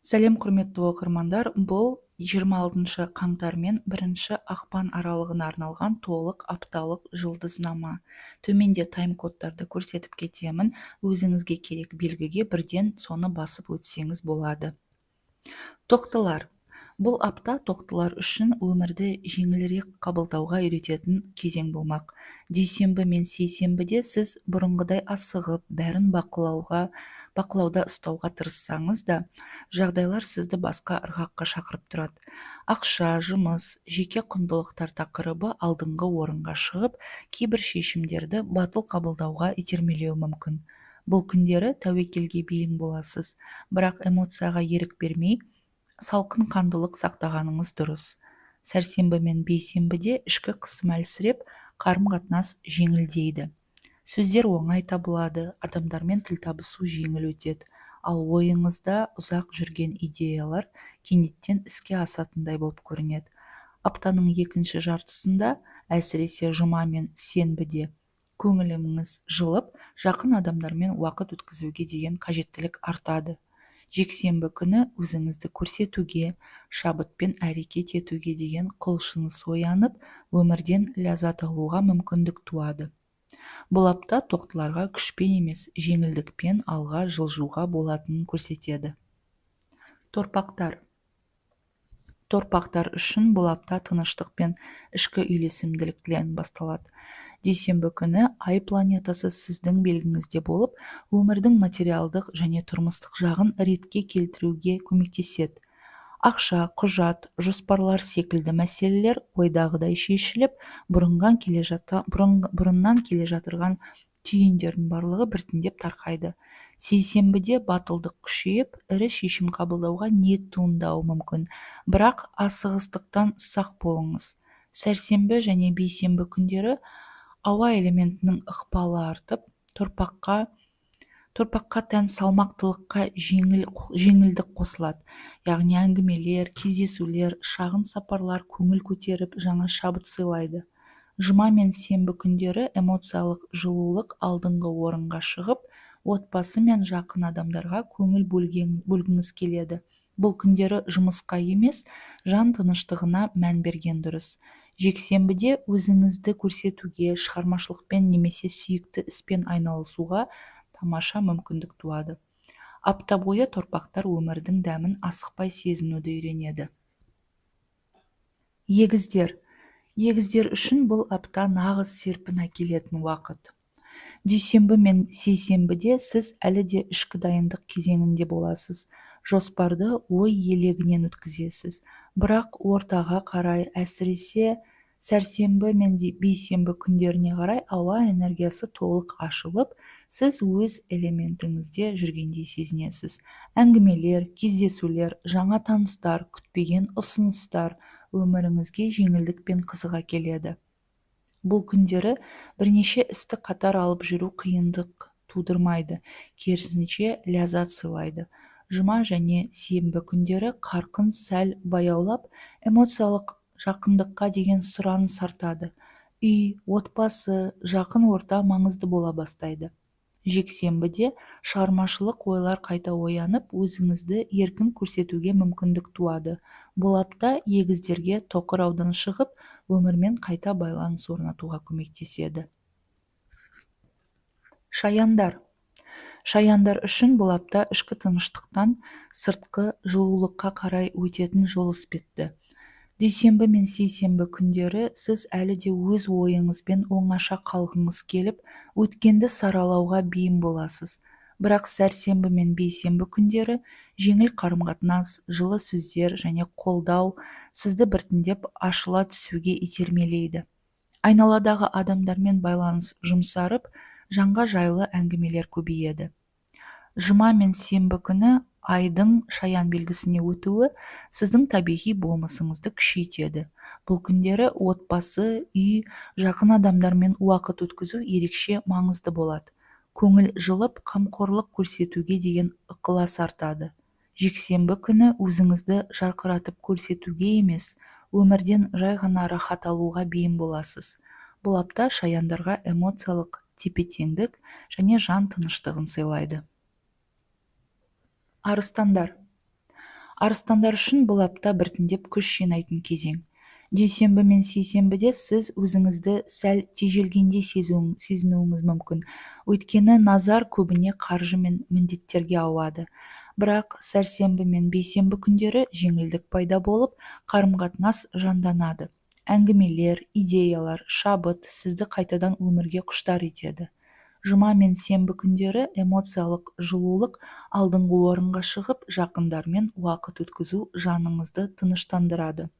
Сәлем құрметті оқырмандар, бұл 26 қаңтар мен 1 ақпан аралығына арналған толық апталық жұлдызнама. Төменде тайм-кодтарды көрсетіп кетемін, өзіңізге керек белгіге бірден соны басып өтсеңіз болады. Тоқтылар. Бұл апта тоқтылар үшін өмірді жеңілірек қабылдауға үйрететін кезең болмақ. Дүйсенбі мен сейсенбіде сіз бұрынғыдай асығып, бәрін бақылауда ұстауға тырыссаңыз да, жағдайлар сізді басқа ырғаққа шақырып тұрады. Ақша, жұмыс, жеке құндылықтар тақырыбы алдыңғы орынға шығып, кейбір шешімдерді батыл қабылдауға итермелеуі мүмкін. Бұл күндері тәуекелге бейім боласыз, бірақ эмоцияға ерік бермей, салқын қандылық сақтағаныңыз дұрыс. Сәрсенбі мен бейсенбіде ішкі қысым әлсіреп, қарым-қатынас жеңілдейді. Сөздер оңай табылады, адамдармен тіл табысу жеңіл өтеді, ал ойыңызда ұзақ жүрген идеялар кенеттен іске асатындай болып көрінеді. Аптаның екінші жартысында, әсіресе жұма мен сенбіде, көңіліңіз жылып, жақын адамдармен уақыт өткізуге деген қажеттілік артады. Жексенбі күні өзіңізді көрсетуге, шабытпен әрекет етуге деген құлшыныс оянып, өмірден ләззат алуға мүмкіндік туады. Бұл апта тоқтыларға күшпен емес, жеңілдікпен алға жылжуға болатынын көрсетеді. Торпақтар. Торпақтар үшін бұл апта тыныштық пен ішкі үйлесімділіктен басталады. Дүйсенбі күні ай планетасы сіздің белгіңізде болып, өмірдің материалдық және тұрмыстық жағын ретке келтіруге көмектеседі. Ақша, құжат, жоспарлар секілді мәселелер ойдағыдай шешіліп, бұрыннан келе жатырған түйіндердің барлығы біртіндеп тарқайды. Сейсенбіде батылдық күшейіп, ірі шешім қабылдауға ниет туындауы мүмкін, бірақ асығыстықтан сақ болыңыз. Сәрсенбі және бейсенбі күндері ауа элементінің ықпалы артып, торпаққа тән салмақтылыққа жеңілдік қосылады. Яғни әңгімелер, кездесулер, шағын сапарлар көңіл көтеріп, жаңа шабыт сыйлайды. Жұма мен сенбі күндері эмоциялық жылулық алдыңғы орынға шығып, отбасы мен жақын адамдарға көңіл бөлгіңіз келеді. Бұл күндері жұмысқа емес, жан тыныштығына мән берген дұрыс. Жексенбіде өзіңізді көрсетуге, шығармашылықпен немесе сүйікті іспен айналысуға тамаша мүмкіндік туады. Апта бойы торпақтар өмірдің дәмін асықпай сезінуді үйренеді. Егіздер. Егіздер үшін бұл апта нағыз серпін әкелетін уақыт. Дүйсенбі мен сейсенбіде сіз әлі де ішкі дайындық кезеңінде боласыз. Жоспарды ой елегінен өткізесіз. Бірақ ортаға қарай, әсіресе сәрсенбі мен бейсенбі күндеріне қарай ауа энергиясы толық ашылып, сіз өз элементіңізде жүргендей сезінесіз. Әңгімелер, кездесулер, жаңа таныстар, күтпеген ұсыныстар өміріңізге жеңілдік пен қызық әкеледі. Бұл күндері бірнеше істі қатар алып жүру қиындық тудырмайды, керісінше ләззат сыйлайды. Жұма және сенбі күндері қарқын сәл баяулап, эмоциялық жақындыққа деген сұраныс артады. Үй, отбасы, жақын орта маңызды бола бастайды. Жексенбіде шығармашылық ойлар қайта оянып, өзіңізді еркін көрсетуге мүмкіндік туады. Бұл апта егіздерге тоқыраудан шығып, өмірмен қайта байланыс орнатуға көмектеседі. Шаяндар. Шаяндар үшін бұл апта ішкі тыныштықтан сыртқы жылулыққа қарай өтетін жол іспетті. Дүйсенбі мен сейсенбі күндері сіз әлі де өз ойыңызбен оңаша қалғыңыз келіп, өткенді саралауға бейім боласыз. Бірақ сәрсенбі мен бейсенбі күндері жеңіл қарым-қатынас, жылы сөздер және қолдау сізді біртіндеп ашыла түсуге итермелейді. Айналадағы адамдармен байланыс жұмсарып, жанға жайлы әңгімелер көбейеді. Жұма мен сенбі күні айдың шаян белгісіне өтуі сіздің табиғи болмысыңызды күшейтеді. Бұл күндері отбасы, үй, жақын адамдармен уақыт өткізу ерекше маңызды болады. Көңіл жылып, қамқорлық көрсетуге деген ықылас артады. Жексенбі күні өзіңізді жарқыратып көрсетуге емес, өмірден жай ғана рахат алуға бейім боласыз. Бұл апта шаяндарға эмоциялық тепе-теңдік және жан тыныштығын сыйлайды. Арыстандар. Арыстандар үшін бұл апта біртіндеп күш жинайтын кезең. Дүйсенбі мен сейсенбіде сіз өзіңізді сәл тежелгендей сезінуіңіз мүмкін. Өйткені назар көбіне қаржы мен міндеттерге ауады. Бірақ сәрсенбі мен бейсенбі күндері жеңілдік пайда болып, қарым-қатынас жанданады. Әңгімелер, идеялар, шабыт сізді қайтадан өмірге құштар етеді. Жұма мен сенбі күндері эмоциялық жылулық алдыңғы орынға шығып, жақындармен уақыт өткізу жаныңызды тыныштандырады.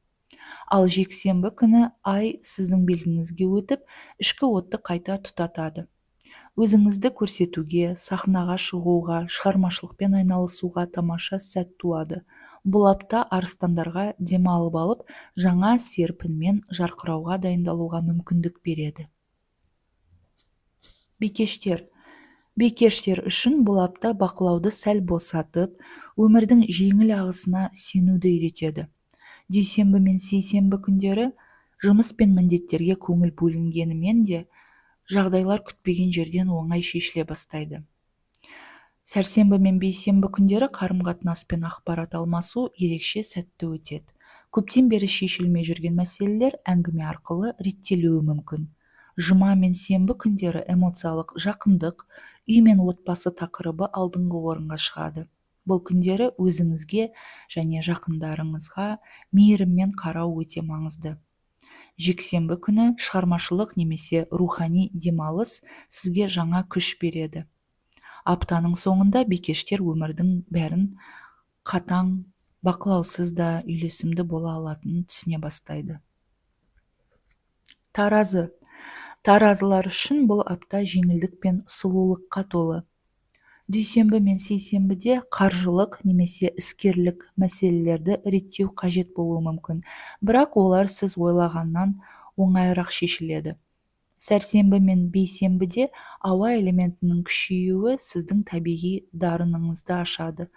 Ал жексенбі күні ай сіздің белгіңізге өтіп, ішкі отты қайта тұтатады. Өзіңізді көрсетуге, сахнаға шығуға, шығармашылықпен айналысуға тамаша сәт туады. Бұл апта арыстандарға демалып алып, жаңа серпінмен жарқырауға дайындалуға мүмкіндік береді. Бикештер үшін бұл апта бақылауды сәл босатып, өмірдің жеңіл ағысына сенуді үйретеді. Дүйсенбі мен сейсенбі күндері жұмыс пен міндеттерге көңіл бөлінгенімен де, жағдайлар күтпеген жерден оңай шешіле бастайды. Сәрсенбі мен бейсенбі күндері қарым-қатынас пен ақпарат алмасу ерекше сәтті өтеді. Көптен бері шешілмей жүрген мәселелер әңгіме арқылы реттелуі мүмкін. Жұма мен сенбі күндері эмоциялық жақындық, үй мен отбасы тақырыбы алдыңғы орынға шығады. Бұл күндері өзіңізге және жақындарыңызға мейіріммен қарау өте маңызды. Жексенбі күні шығармашылық немесе рухани демалыс сізге жаңа күш береді. Аптаның соңында бикештер өмірдің бәрін қатаң, бақылаусыз да үйлесімді бола алатынын түсіне бастайды. Таразылар үшін бұл апта жеңілдік пен сұлулыққа толы. Дүйсенбі мен сейсенбіде қаржылық немесе іскерлік мәселелерді реттеу қажет болуы мүмкін, бірақ олар сіз ойлағаннан оңайырақ шешіледі. Сәрсенбі мен бейсенбіде ауа элементінің күшеюі сіздің табиғи дарыныңызды ашады.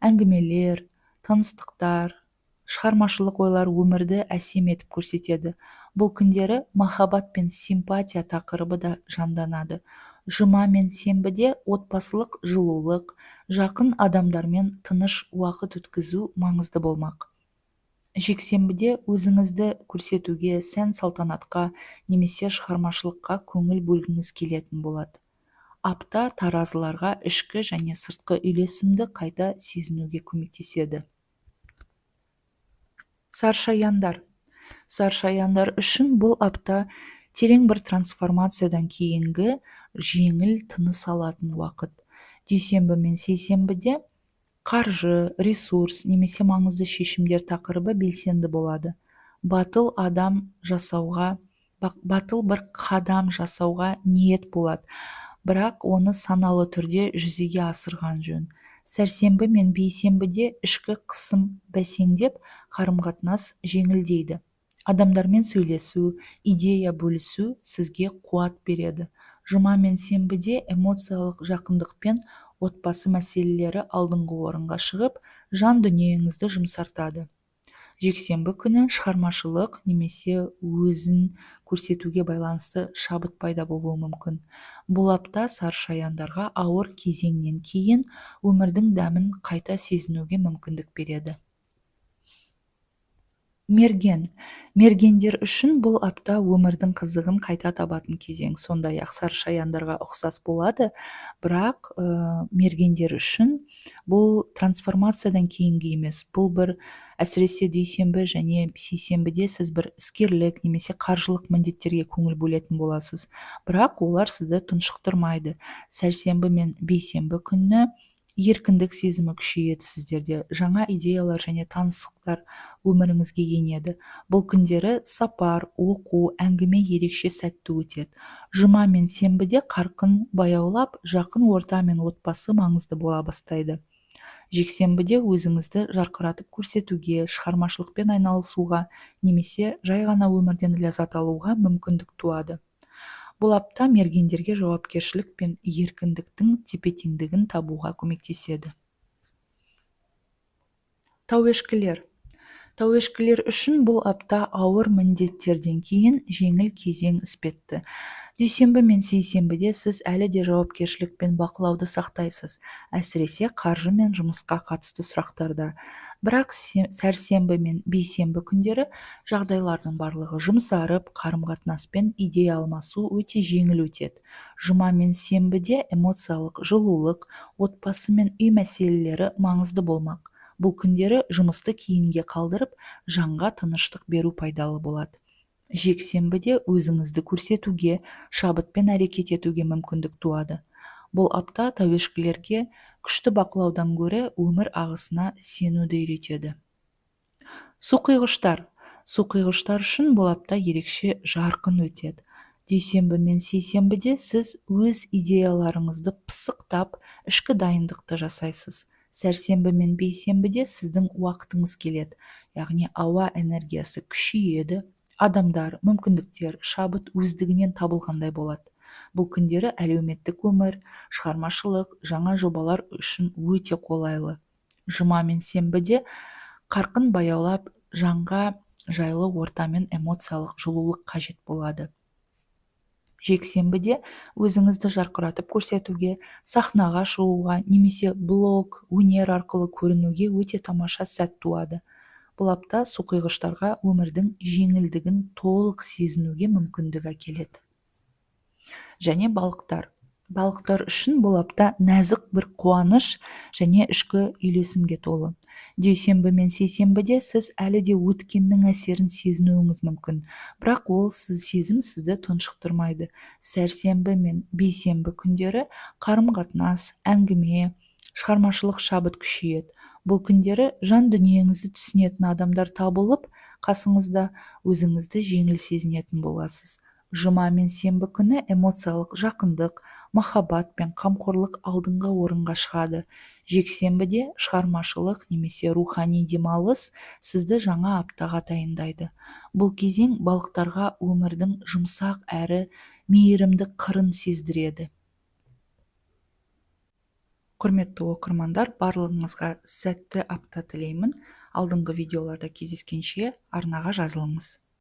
Әңгімелер, таныстықтар, шығармашылық ойлар өмірді әсем етіп көрсетеді. Бұл күндері махаббат пен симпатия тақырыбы да жанданады. Жұма мен сенбіде отбасылық жылулық, жақын адамдармен тыныш уақыт өткізу маңызды болмақ. Жексенбіде өзіңізді көрсетуге, сән-салтанатқа немесе шығармашылыққа көңіл бөлгіңіз келетін болады. Апта таразыларға ішкі және сыртқы үйлесімді қайта сезінуге көмектеседі. Саршаяндар үшін бұл апта терең бір трансформациядан кейінгі жеңіл тыныс алатын уақыт. Дүйсенбі мен сейсенбіде қаржы, ресурс немесе маңызды шешімдер тақырыбы белсенді болады. Батыл бір қадам жасауға ниет болады, бірақ оны саналы түрде жүзеге асырған жөн. Сәрсенбі мен бейсенбіде ішкі қысым бәсеңдеп, қарым-қатынас жеңілдейді. Адамдармен сөйлесу, идея бөлісу сізге қуат береді. Жұма мен сенбіде эмоциялық жақындық пен отбасы мәселелері алдыңғы орынға шығып, жан дүниеңізді жұмсартады. Жексенбі күні шығармашылық немесе өзін көрсетуге байланысты шабыт пайда болуы мүмкін. Бұл апта саршаяндарға ауыр кезеңнен кейін өмірдің дәмін қайта сезінуге мүмкіндік береді. Мергендер үшін бұл апта өмірдің қызығын қайта табатын кезең. Сондай-ақ саршаяндарға ұқсас болады, бірақ мергендер үшін бұл трансформациядан кейінгі емес. Бұл бір әсіресе дүйсенбі және сейсенбіде сіз бір іскерлік немесе қаржылық міндеттерге көңіл бөлетін боласыз, бірақ олар сізді тұншықтырмайды. Сәрсенбі мен бейсенбі күні еркіндік сезімі күшейеді сіздерде, жаңа идеялар және таныстықтар өміріңізге енеді. Бұл күндері сапар, оқу, әңгіме ерекше сәтті өтеді. Жұма мен сенбіде қарқын баяулап, жақын орта мен отбасы маңызды бола бастайды. Жексенбіде өзіңізді жарқыратып көрсетуге, шығармашылықпен айналысуға немесе жай ғана өмірден ләззат алуға мүмкіндік туады. Бұл апта мергендерге жауапкершілік пен еркіндіктің тепе-теңдігін табуға көмектеседі. Тауешкілер үшін бұл апта ауыр міндеттерден кейін жеңіл кезең іспетті. Дүйсенбі мен сейсенбіде сіз әлі де жауапкершілік пен бақылауды сақтайсыз, әсіресе қаржы мен жұмысқа қатысты сұрақтарда. Бірақ сәрсенбі мен бейсенбі күндері жағдайлардың барлығы жұмсарып, қарым-қатынас пен идея алмасу өте жеңіл өтеді. Жұма мен сенбіде эмоциялық жылулық, отбасы мен үй мәселелері маңызды болмақ. Бұл күндері жұмысты кейінге қалдырып, жанға тыныштық беру пайдалы болады. Жексенбіде өзіңізді көрсетуге, шабытпен әрекет етуге мүмкіндік туады. Бұл апта тәуешкілерге күшті бақылаудан гөрі өмір ағысына сенуді үйретеді. Су құйғыштар үшін бұл апта ерекше жарқын өтеді. Дүйсенбі мен сейсенбіде сіз өз идеяларыңызды пысықтап, ішкі дайындықты жасайсыз. Сәрсенбі мен бейсенбіде сіздің уақытыңыз келеді, яғни ауа энергиясы күшейеді, адамдар, мүмкіндіктер, шабыт өздігінен табылғандай болады. Бұл күндері әлеуметтік өмір, шығармашылық, жаңа жобалар үшін өте қолайлы. Жұма мен сенбіде қарқын баяулап, жанға жайлы орта мен эмоциялық жылулық қажет болады. Жексенбіде өзіңізді жарқыратып көрсетуге, сахнаға шығуға, немесе блог, өнер арқылы көрінуге өте тамаша сәт туады. Бұл апта су құйғыштарға өмірдің жеңілдігін толық сезінуге мүмкіндік әкеледі. Және балықтар үшін бұл апта нәзік бір қуаныш және ішкі үйлесімге толы. Дүйсенбі мен сейсенбіде сіз әлі де өткеннің әсерін сезінуіңіз мүмкін, бірақ ол сезім сізді тұншықтырмайды. Сәрсенбі мен бейсенбі күндері қарым-қатынас, әңгіме, шығармашылық шабыт күшейеді. Бұл күндері жан дүниеңізді түсінетін адамдар табылып, қасыңызда өзіңізді жеңіл сезінетін боласыз. Жұма мен сенбі күні эмоциялық жақындық, махаббат пен қамқорлық алдыңғы орынға шығады. Жексенбіде шығармашылық немесе рухани демалыс сізді жаңа аптаға дайындайды. Бұл кезең балықтарға өмірдің жұмсақ әрі мейірімді қырын сездіреді. Құрметті оқырмандар, барлығыңызға сәтті апта тілеймін. Алдыңғы видеоларда кездескенше арнаға жазылыңыз.